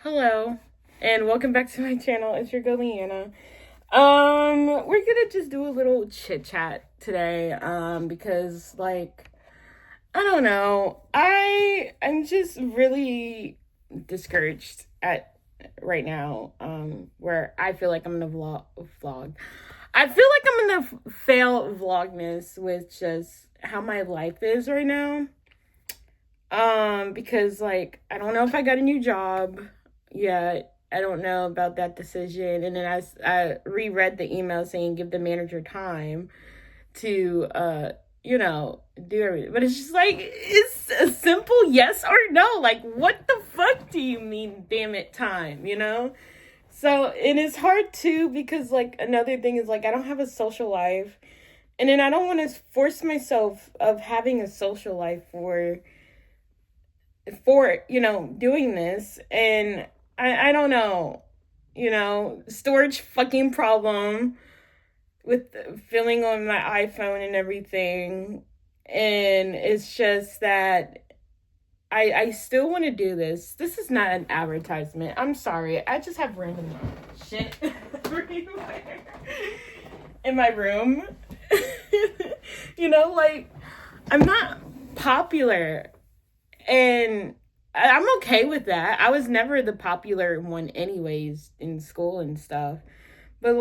Hello, and welcome back to my channel. It's your girl Leanna. We're gonna just do a little chit chat today. Because I don't know, I'm just really discouraged at right now. Where I feel like I'm gonna vlog. I feel like I'm gonna fail vlogmas with just how my life is right now. Because I don't know if I got a new job yet. I don't know about that decision. And then I reread the email saying give the manager time to do everything. But it's just it's a simple yes or no. Like, what the fuck do you mean, damn it, time? So, and it's hard too because another thing is I don't have a social life. And then I don't want to force myself of having a social life for doing this. And I don't know, storage fucking problem with filling on my iPhone and everything. And it's just that I still want to do this. This is not an advertisement. I'm sorry. I just have random shit everywhere in my room. I'm not popular. And I'm okay with that. I was never the popular one anyways in school and stuff. But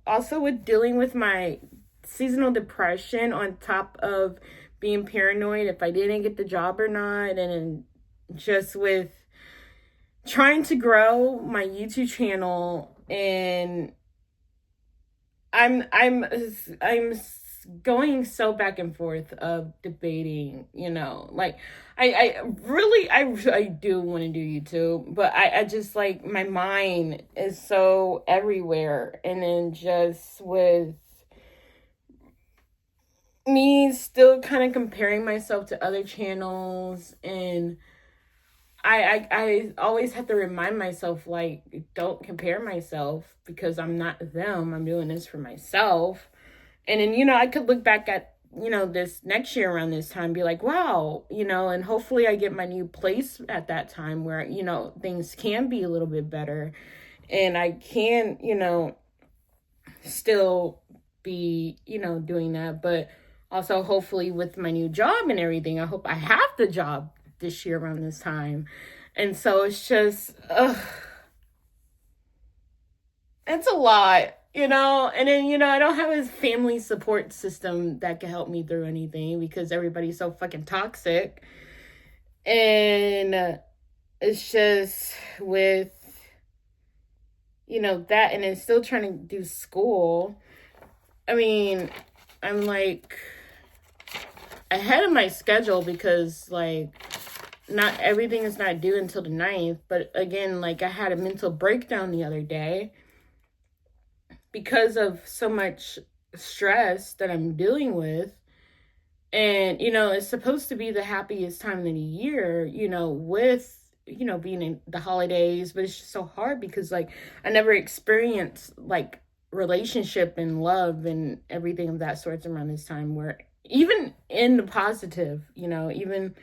also with dealing with my seasonal depression on top of being paranoid if I didn't get the job or not, and then just with trying to grow my YouTube channel, and I'm going so back and forth of debating, I do want to do YouTube, but I just my mind is so everywhere. And then just with me still kind of comparing myself to other channels, and I always have to remind myself, don't compare myself because I'm not them. I'm doing this for myself. And then, I could look back at, this next year around this time, be like, wow, and hopefully I get my new place at that time where, things can be a little bit better. And I can, still be, doing that. But also, hopefully, with my new job and everything, I hope I have the job this year around this time. And so it's just, it's a lot. And then, I don't have a family support system that can help me through anything because everybody's so fucking toxic. And it's just with, that, and then still trying to do school. I mean, I'm ahead of my schedule because not everything is not due until the 9th. But again, I had a mental breakdown the other day because of so much stress that I'm dealing with. And, it's supposed to be the happiest time of the year, with, being in the holidays, but it's just so hard because I never experienced relationship and love and everything of that sorts around this time, where even in the positive, even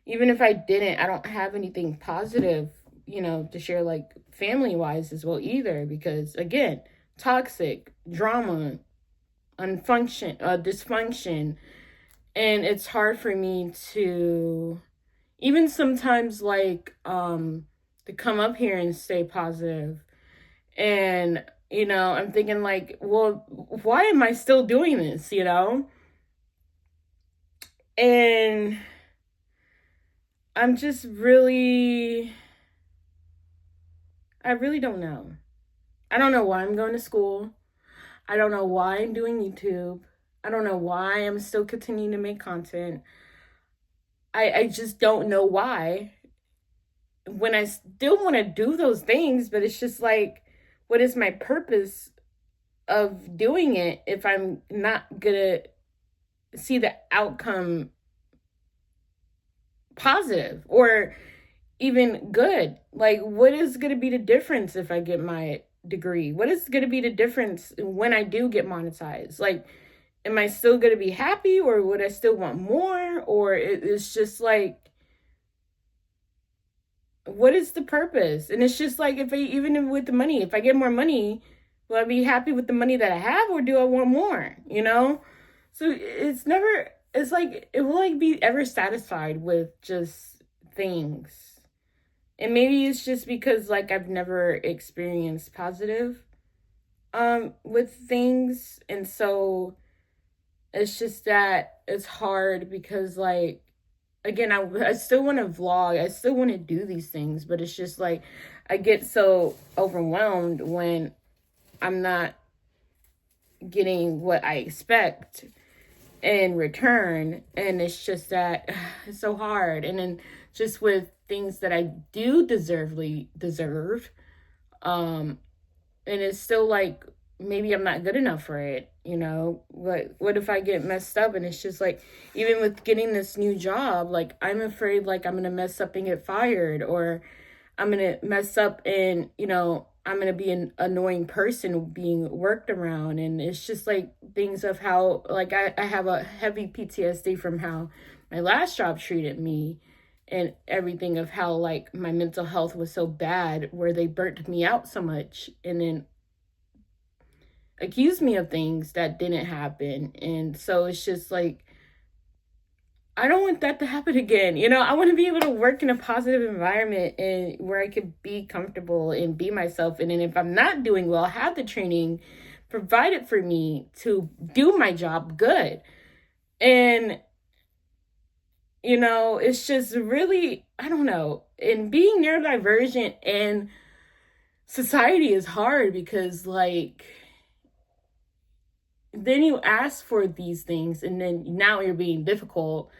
if I didn't, I don't have anything positive, to share family wise as well either, because again, toxic, drama, dysfunction. And it's hard for me to even sometimes to come up here and stay positive. And I'm thinking well, why am I still doing this, and I'm just I really don't know. I don't know why I'm going to school. I don't know why I'm doing YouTube. I don't know why I'm still continuing to make content. I just don't know why. When I still want to do those things, but it's just what is my purpose of doing it if I'm not gonna see the outcome positive or even good? What is gonna be the difference if I get my degree? What is gonna be the difference when I do get monetized? Am I still gonna be happy, or would I still want more? Or it's just what is the purpose? And it's just like, even with the money, if I get more money, will I be happy with the money that I have, or do I want more? So it's like, it will like be ever satisfied with just things. And maybe it's just because like I've never experienced positive with things, and so it's just that it's hard because like, again, I still want to vlog, I still want to do these things, but it's just like I get so overwhelmed when I'm not getting what I expect in return, and it's just that it's so hard. And then just with things that I do deserve, and it's still like, maybe I'm not good enough for it, what if I get messed up? And it's just like, even with getting this new job, like I'm afraid like I'm gonna mess up and get fired, or I'm gonna mess up and I'm gonna be an annoying person being worked around. And it's just like things of how like I have a heavy PTSD from how my last job treated me, and everything of how like my mental health was so bad, where they burnt me out so much and then accused me of things that didn't happen. And so it's just like, I don't want that to happen again. I want to be able to work in a positive environment and where I could be comfortable and be myself. And then if I'm not doing well, have the training provided for me to do my job good. And it's just really, I don't know. And being neurodivergent in society is hard because like, then you ask for these things, and then now you're being difficult,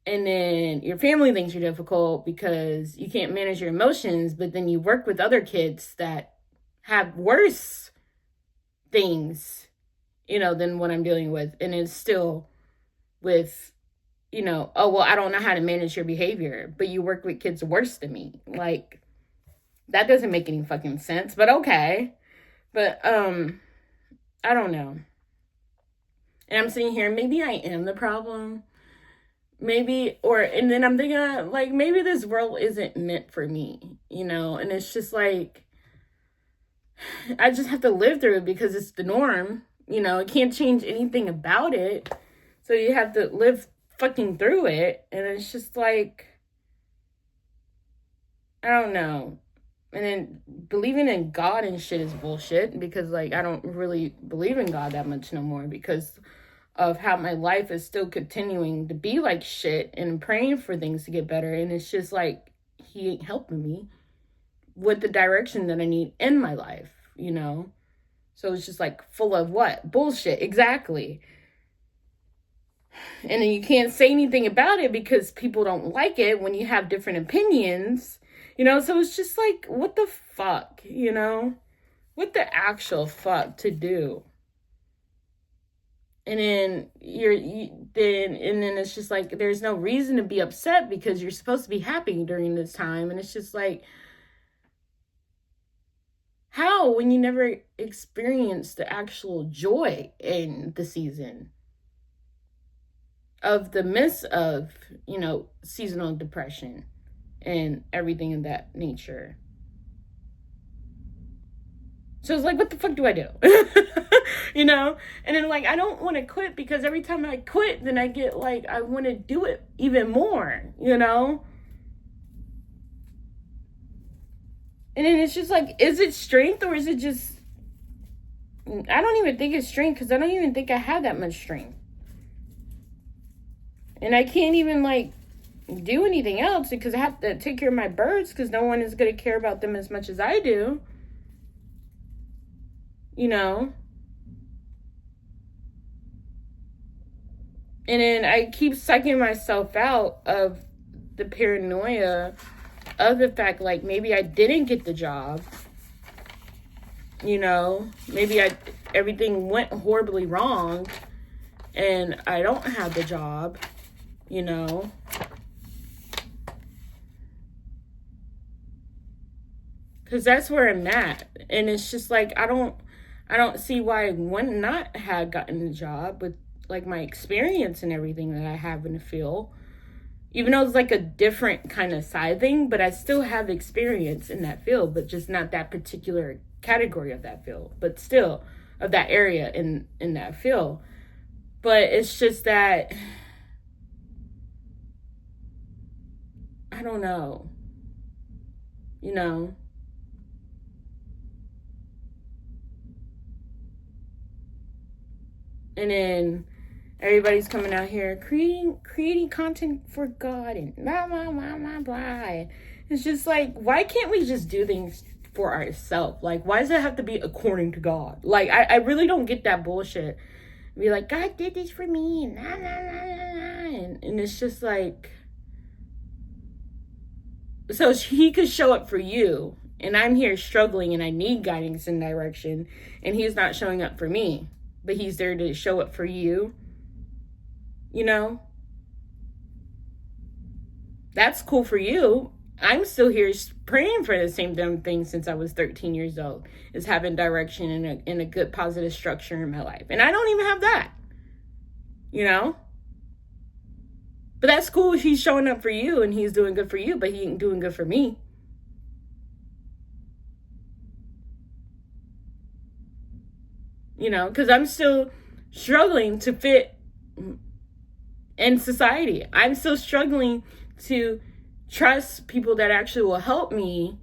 and then your family thinks you're difficult because you can't manage your emotions, but then you work with other kids that have worse things, than what I'm dealing with. And it's still with, oh, well, I don't know how to manage your behavior, but you work with kids worse than me. Like, that doesn't make any fucking sense, but okay. But, I don't know. And I'm sitting here, maybe I am the problem. And then I'm thinking, like, maybe this world isn't meant for me, and it's just like, I just have to live through it because it's the norm, I can't change anything about it. So you have to live fucking through it. And it's just like, I don't know. And then believing in God and shit is bullshit, because like, I don't really believe in God that much no more because of how my life is still continuing to be like shit, and praying for things to get better. And it's just like, he ain't helping me with the direction that I need in my life, So it's just like full of what? Bullshit. Exactly. And then you can't say anything about it because people don't like it when you have different opinions, So it's just like, what the fuck, What the actual fuck to do? And then then it's just like, there's no reason to be upset because you're supposed to be happy during this time. And it's just like, how, when you never experienced the actual joy in the season of the midst of, seasonal depression and everything of that nature. So it's like, what the fuck do I do? And then like, I don't want to quit because every time I quit, then I get like, I want to do it even more, And then it's just like, is it strength, or is it just, I don't even think it's strength, because I don't even think I have that much strength. And I can't even like do anything else because I have to take care of my birds, because no one is going to care about them as much as I do. And then I keep psyching myself out of the paranoia of the fact, like, maybe I didn't get the job. Maybe everything went horribly wrong and I don't have the job, Because that's where I'm at. And it's just like, I don't see why I would not have gotten the job with like my experience and everything that I have in the field. Even though it's like a different kind of side thing, but I still have experience in that field, but just not that particular category of that field, but still of that area in that field. But it's just that, I don't know, you know. And then everybody's coming out here creating content for God and blah blah blah blah blah. It's just like, why can't we just do things for ourselves? Like, why does it have to be according to God? Like, I really don't get that bullshit. Be like, God did this for me, and nah, nah, nah, nah. And it's just like, so he could show up for you, and I'm here struggling, and I need guidance and direction, and he's not showing up for me, but he's there to show up for you. You know? That's cool for you. I'm still here praying for the same damn thing since I was 13 years old, is having direction and a good positive structure in my life. And I don't even have that. You know? But that's cool if he's showing up for you and he's doing good for you, but he ain't doing good for me. You know, because I'm still struggling to fit in society. I'm still struggling to trust people that actually will help me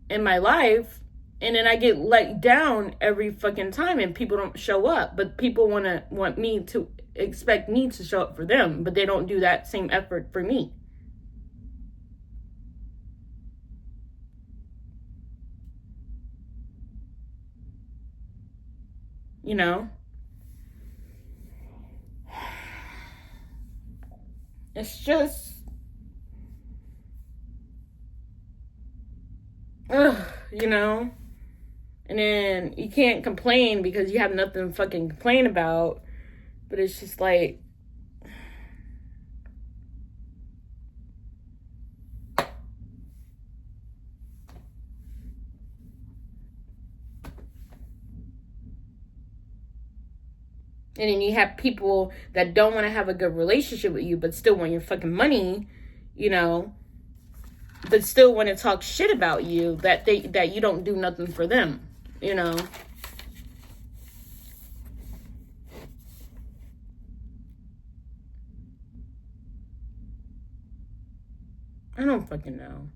in my life. And then I get let down every fucking time and people don't show up. But people want me to expect me to show up for them, but they don't do that same effort for me. You know? It's just, you know? And then you can't complain because you have nothing to fucking complain about. But it's just like, and then you have people that don't want to have a good relationship with you, but still want your fucking money, you know, but still want to talk shit about you, that you don't do nothing for them, you know. I don't fucking know.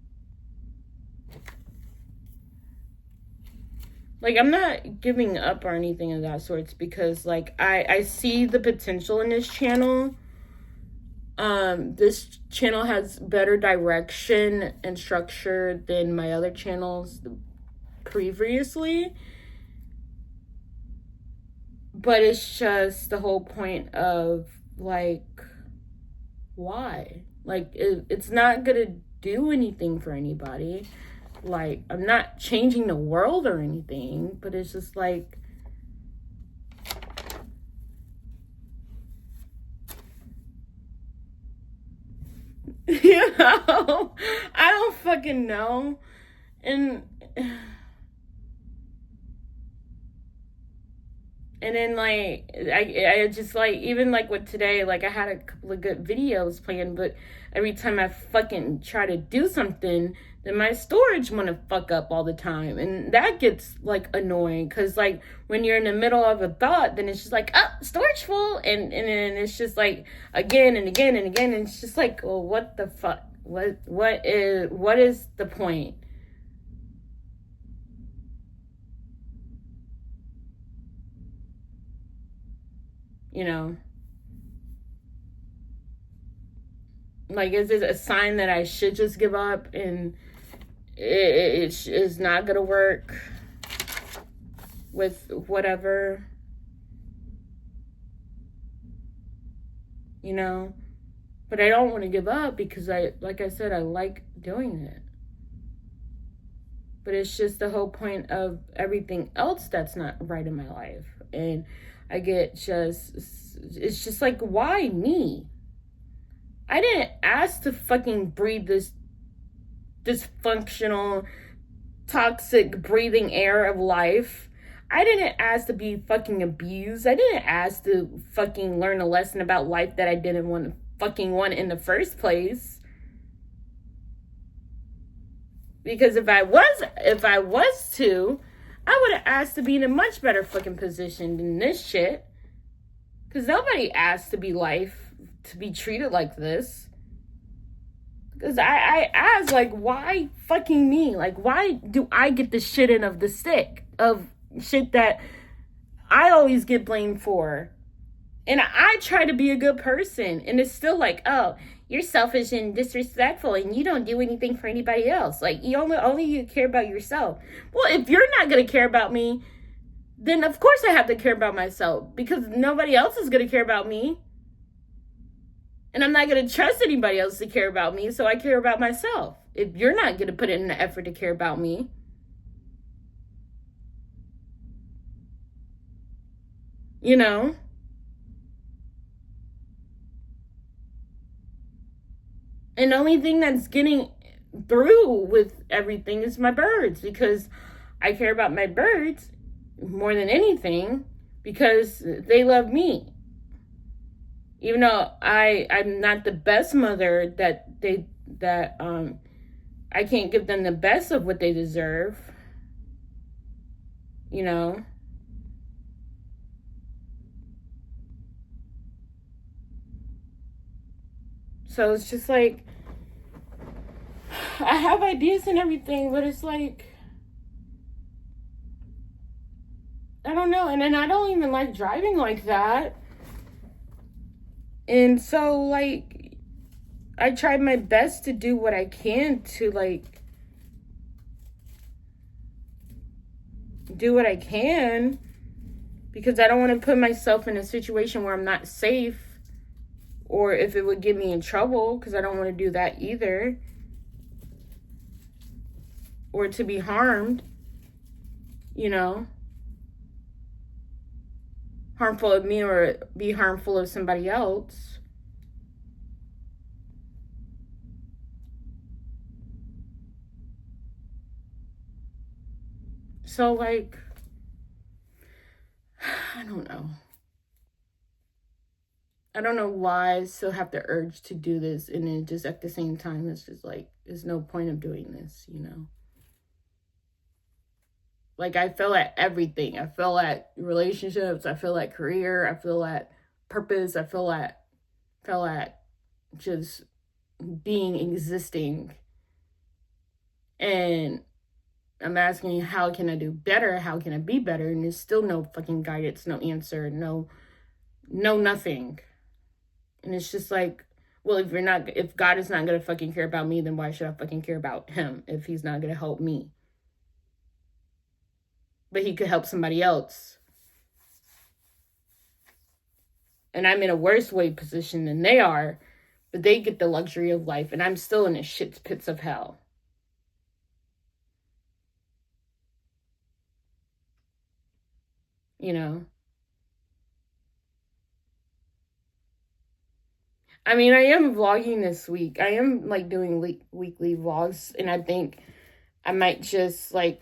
Like, I'm not giving up or anything of that sorts, because like I see the potential in this channel. This channel has better direction and structure than my other channels previously. But it's just the whole point of like, why? Like, it's not gonna do anything for anybody. Like, I'm not changing the world or anything, but it's just like, you know, I don't fucking know. And then like, I just like, even like with today, like I had a couple of good videos planned, but every time I fucking try to do something, then my storage want to fuck up all the time. And that gets like annoying, because like when you're in the middle of a thought, then it's just like, oh, storage full. And then it's just like again and again and again. And it's just like, well, what the fuck? What is the point? You know? Like, is it a sign that I should just give up and it's not gonna work with whatever, you know? But I don't want to give up, because like I said, I like doing it. But it's just the whole point of everything else that's not right in my life. And I get it's just like, why me? I didn't ask to fucking breathe this dysfunctional, toxic breathing air of life. I didn't ask to be fucking abused. I didn't ask to fucking learn a lesson about life that I didn't want to fucking want in the first place. Because if I was to, I would have asked to be in a much better fucking position than this shit. Because nobody asked to be treated like this. Because I asked, like, why fucking me? Like, why do I get the shit end of the stick of shit that I always get blamed for? And I try to be a good person. And it's still like, oh, you're selfish and disrespectful and you don't do anything for anybody else. Like, you only care about yourself. Well, if you're not going to care about me, then of course I have to care about myself. Because nobody else is going to care about me. And I'm not going to trust anybody else to care about me, so I care about myself. If you're not going to put in the effort to care about me. You know? And the only thing that's getting through with everything is my birds. Because I care about my birds more than anything. Because they love me. Even though I'm not the best mother I can't give them the best of what they deserve. You know? So it's just like, I have ideas and everything, but it's like, I don't know. And then I don't even like driving like that. And so, like, I try my best to do what I can to, like, do what I can. Because I don't want to put myself in a situation where I'm not safe. Or if it would get me in trouble. Because I don't want to do that either. Or to be harmed. You know. Harmful of me or be harmful of somebody else. So, like, I don't know. I don't know why I still have the urge to do this, and then just at the same time, it's just like, there's no point of doing this, you know? Like, I feel at everything. I feel at relationships. I feel at career. I feel at purpose. I feel at just existing. And I'm asking, how can I do better? How can I be better? And there's still no fucking guidance, no answer, no nothing. And it's just like, well, if God is not going to fucking care about me, then why should I fucking care about him if he's not going to help me? But he could help somebody else. And I'm in a worse way position than they are. But they get the luxury of life. And I'm still in the shit pits of hell. You know? I mean, I am vlogging this week. I am, like, doing weekly vlogs. And I think I might just, like,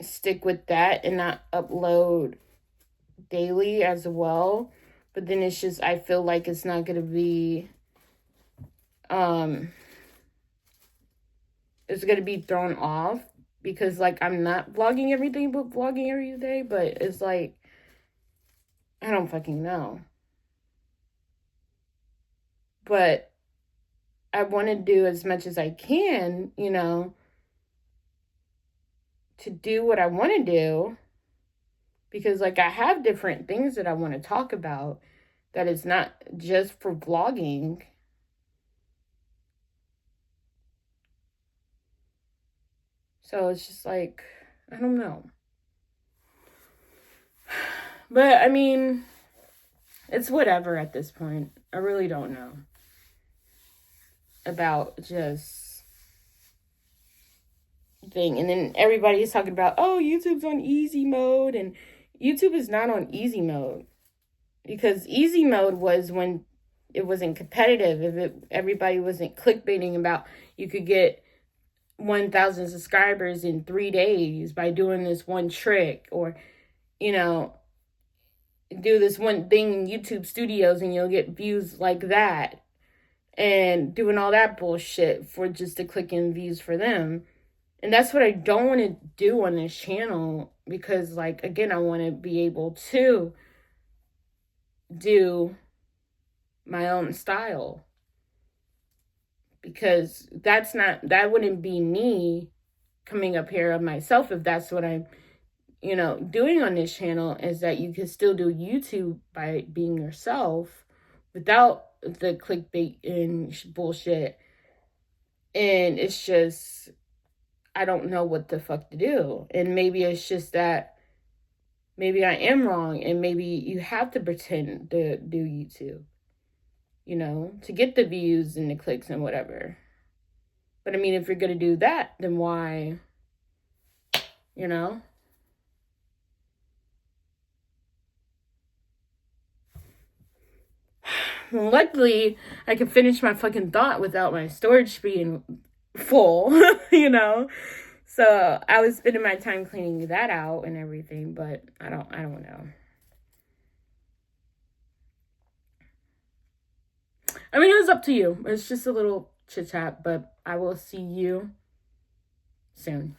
stick with that and not upload daily as well. But then it's just, I feel like it's not going to be, it's going to be thrown off because, like, I'm not vlogging everything but vlogging every day. But it's like, I don't fucking know. But I want to do as much as I can, you know, to do what I want to do. Because, like, I have different things that I want to talk about that is not just for vlogging. So it's just like, I don't know. But, I mean, it's whatever at this point. I really don't know about just thing. And then everybody's talking about, oh, YouTube's on easy mode, and YouTube is not on easy mode, because easy mode was when it wasn't competitive. If everybody wasn't clickbaiting about you could get 1,000 subscribers in 3 days by doing this one trick, or, you know, do this one thing in YouTube Studios and you'll get views like that. and doing all that bullshit for just the click and views for them. And that's what I don't want to do on this channel, because, like, again, I want to be able to do my own style, because that wouldn't be me coming up here of myself. If that's what I'm, doing on this channel, is that you can still do YouTube by being yourself without the clickbait and bullshit. And it's just, I don't know what the fuck to do. And maybe it's just that maybe I am wrong, and maybe you have to pretend to do YouTube, to get the views and the clicks and whatever. But I mean, if you're going to do that, then why, Well, luckily, I can finish my fucking thought without my storage being full, So I was spending my time cleaning that out and everything, but I don't know. I mean, it was up to you. It's just a little chit chat, but I will see you soon.